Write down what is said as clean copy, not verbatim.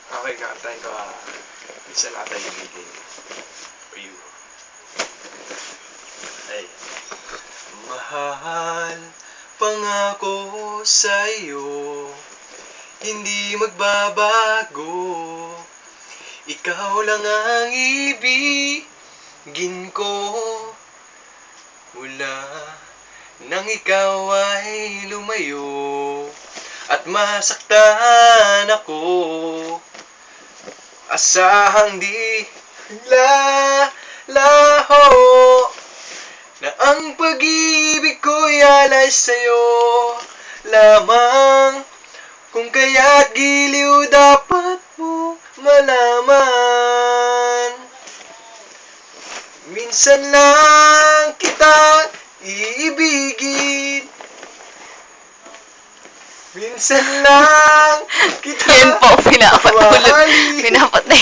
Okay, kakantahin ko isa lang tayo ibigay for you. Ay. Mahal, pangako sa'yo, hindi magbabago. Ikaw lang ang ibigin ko. Mula nang ikaw ay lumayo at masaktan ako, asahang di lalaho na ang pag-ibig ko'y alay sa'yo lamang. Kung kaya't giliw dapat mo malaman. Minsan lang kita iibigin, minsan lang kita Yan po, pinapatulog. mahalin. Pinapatay.